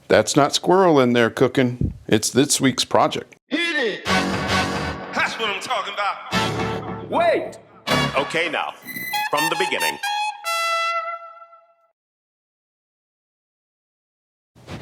That's not squirrel in there cooking. It's this week's project. Hit it! That's what I'm talking about. Wait! Okay, now, from the beginning.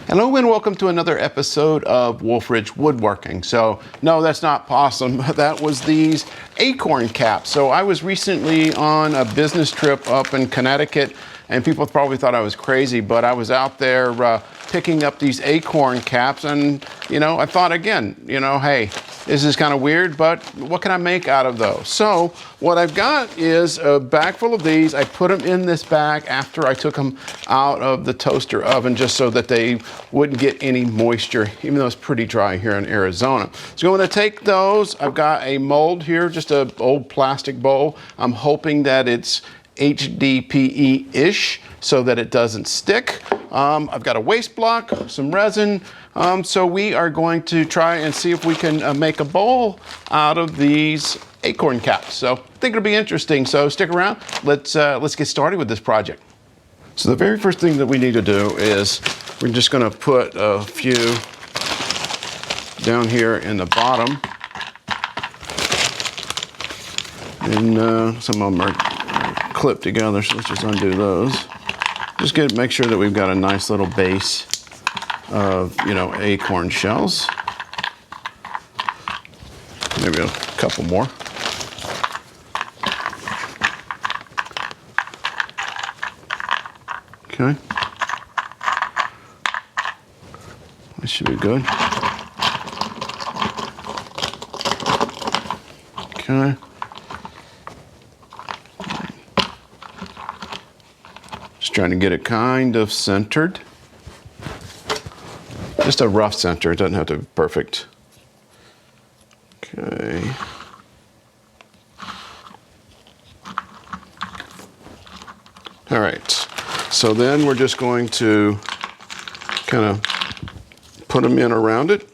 Hello and welcome to another episode of Wolf Ridge Woodworking. So, no, that's not possum. That was these Acorn caps. So I was recently on a business trip up in Connecticut, and people probably thought I was crazy, but I was out there picking up these Acorn caps, and, I thought again, hey, this is kind of weird, but what can I make out of those? So what I've got is a bag full of these. I put them in this bag after I took them out of the toaster oven, just so that they wouldn't get any moisture, even though it's pretty dry here in Arizona. So I'm going to take those. I've got a mold here, just an old plastic bowl. I'm hoping that it's HDPE-ish so that it doesn't stick. I've got a waste block, some resin. So we are going to try and see if we can make a bowl out of these Acorn caps. So I think it'll be interesting. So stick around. Let's get started with this project. So the very first thing that we need to do is we're just going to put a few down here in the bottom. And some of them are clipped together, so let's just undo those. Just make sure that we've got a nice little base of, acorn shells. Maybe a couple more. Okay. This should be good. Okay. Just trying to get it kind of centered. Just a rough center, it doesn't have to be perfect. Okay. All right, so then we're just going to kind of put them in around it.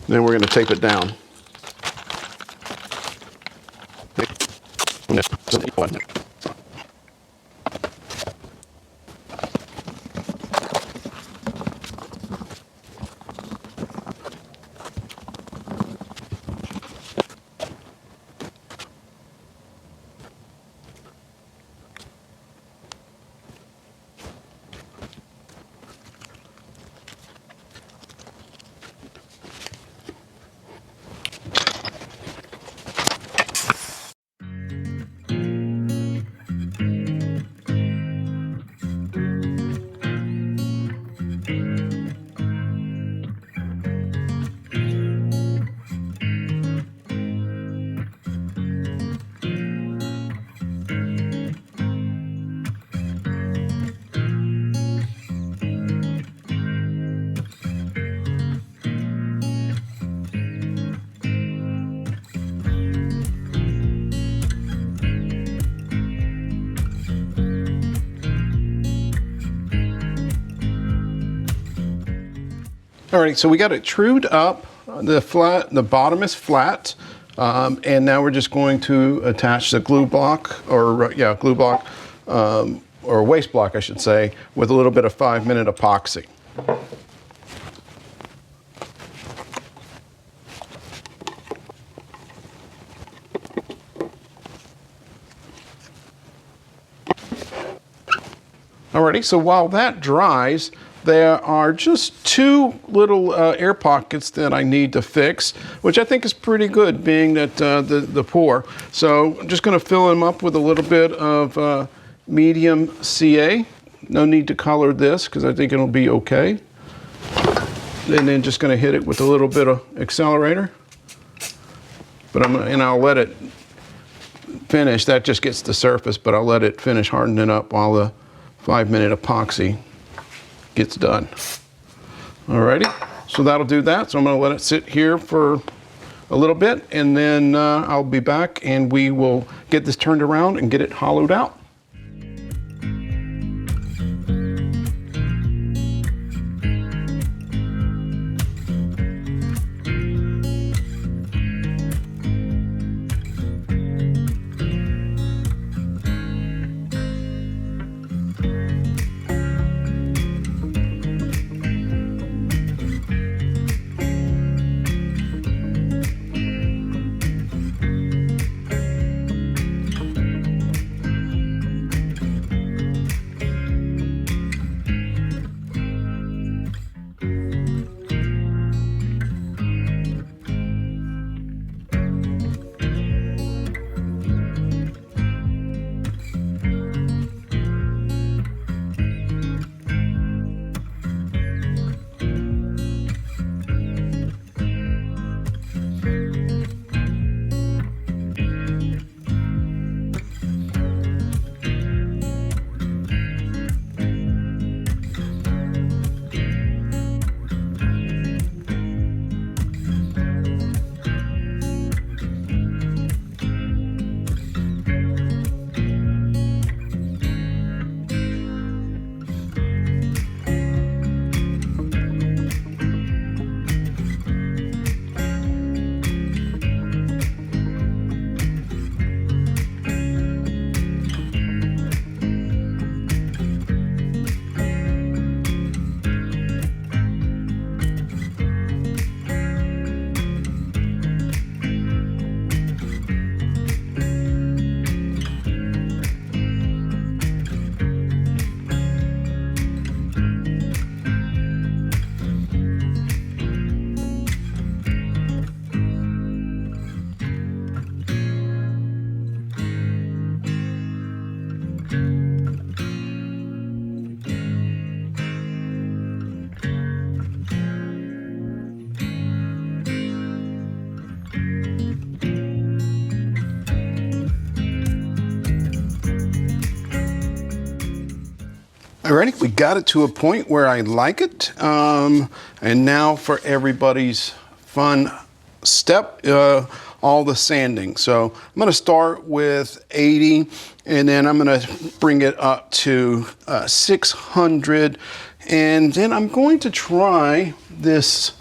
Then we're going to tape it down. Alright, so we got it trued up. The bottom is flat, and now we're just going to attach the glue block, or waste block, I should say, with a little bit of 5-minute epoxy. Alrighty, so while that dries, there are just 2 little air pockets that I need to fix, which I think is pretty good, being that the pour. So I'm just going to fill them up with a little bit of medium CA. No need to color this because I think it'll be okay. And then just going to hit it with a little bit of accelerator. But I'll let it finish. That just gets the surface, but I'll let it finish hardening up while the 5-minute epoxy gets done. Alrighty, so that'll do that. So I'm going to let it sit here for a little bit, and then I'll be back and we will get this turned around and get it hollowed out. Alrighty, we got it to a point where I like it. And now for everybody's fun step, all the sanding. So I'm going to start with 80, and then I'm going to bring it up to 600, and then I'm going to try this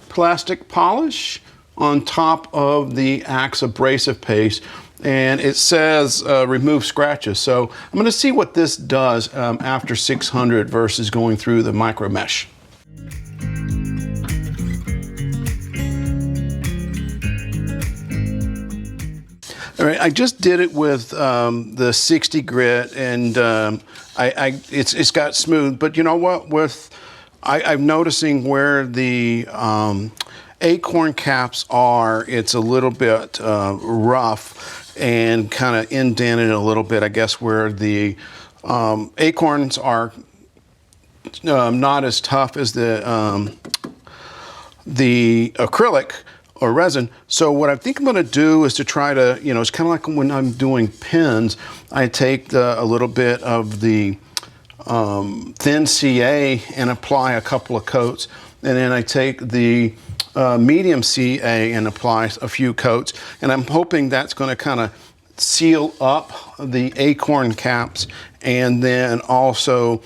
plastic polish on top of the Axe abrasive paste, and it says remove scratches. So I'm going to see what this does after 600 versus going through the micro mesh. All right, I just did it with the 60 grit, and it's got smooth. But you know what? I'm noticing where the Acorn caps are, it's a little bit rough and kind of indented a little bit. I guess where the Acorns are not as tough as the acrylic or resin. So what I think I'm going to do is to try to, it's kind of like when I'm doing pins, I take a little bit of the thin CA and apply a couple of coats, and then I take the medium CA and apply a few coats, and I'm hoping that's going to kind of seal up the Acorn caps and then also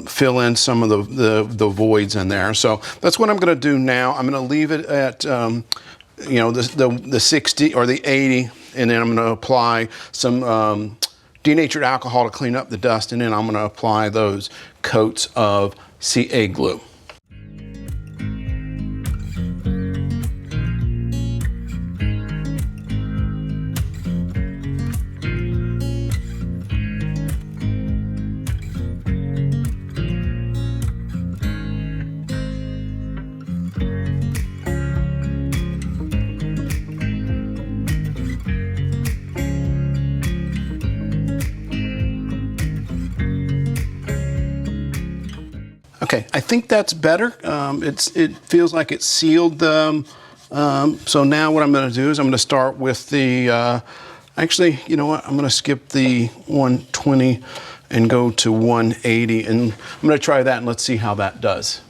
fill in some of the voids in there. So that's what I'm going to do now. I'm going to leave it at the 60 or the 80, and then I'm going to apply some denatured alcohol to clean up the dust, and then I'm going to apply those coats of CA glue. Okay, I think that's better. It feels like it's sealed. So now what I'm going to do is I'm going to start with the, actually, you know what? I'm going to skip the 120 and go to 180. And I'm going to try that, and let's see how that does.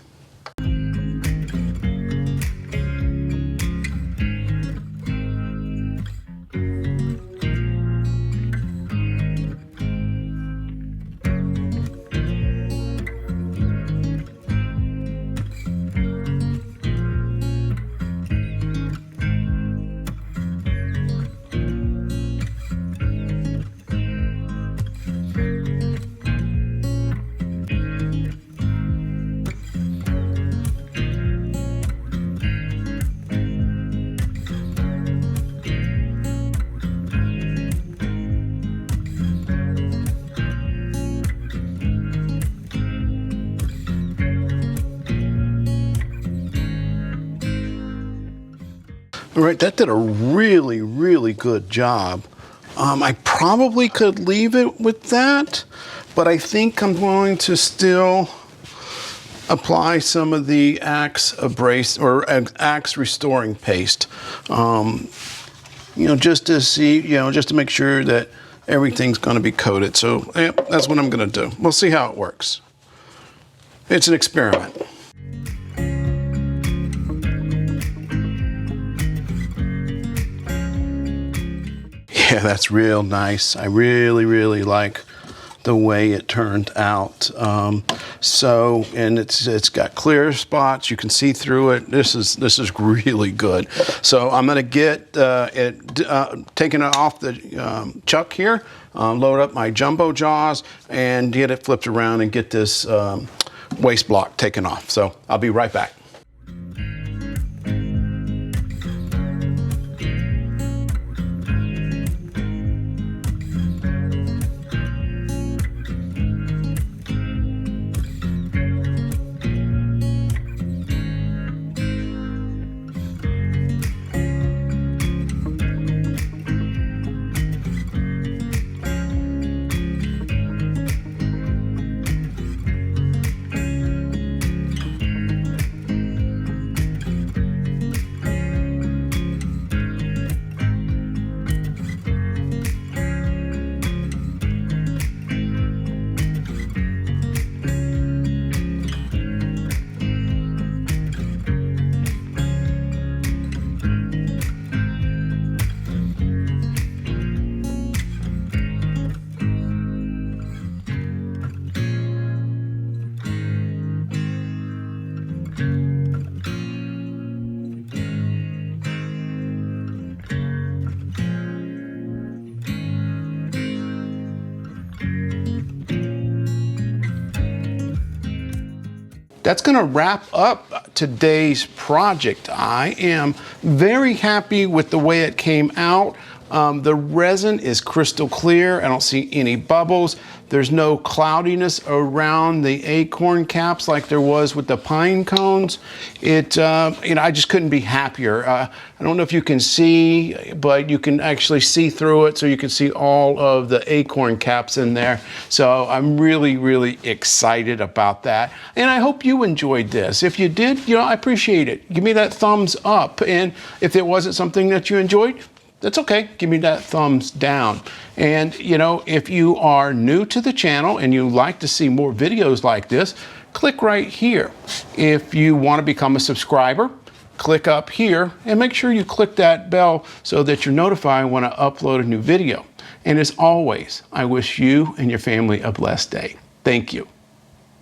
All right, that did a really, really good job. I probably could leave it with that, but I think I'm going to still apply some of the Axe Axe restoring paste. Just to see, just to make sure that everything's going to be coated. So yeah, that's what I'm going to do. We'll see how it works. It's an experiment. Yeah, that's real nice. I really, really like the way it turned out. And it's got clear spots. You can see through it. This is really good. So I'm going to get taking it off the chuck here, load up my jumbo jaws, and get it flipped around and get this waste block taken off. So I'll be right back. that's going to wrap up today's project. I am very happy with the way it came out. The resin is crystal clear. I don't see any bubbles. There's no cloudiness around the acorn caps like there was with the pine cones. I just couldn't be happier. I don't know if you can see, but you can actually see through it, so you can see all of the acorn caps in there. So I'm really, really excited about that. And I hope you enjoyed this. If you did, I appreciate it. Give me that thumbs up. And if it wasn't something that you enjoyed, that's okay. Give me that thumbs down. And if you are new to the channel and you like to see more videos like this, click right here. If you want to become a subscriber, click up here and make sure you click that bell so that you're notified when I upload a new video. And as always, I wish you and your family a blessed day. Thank you.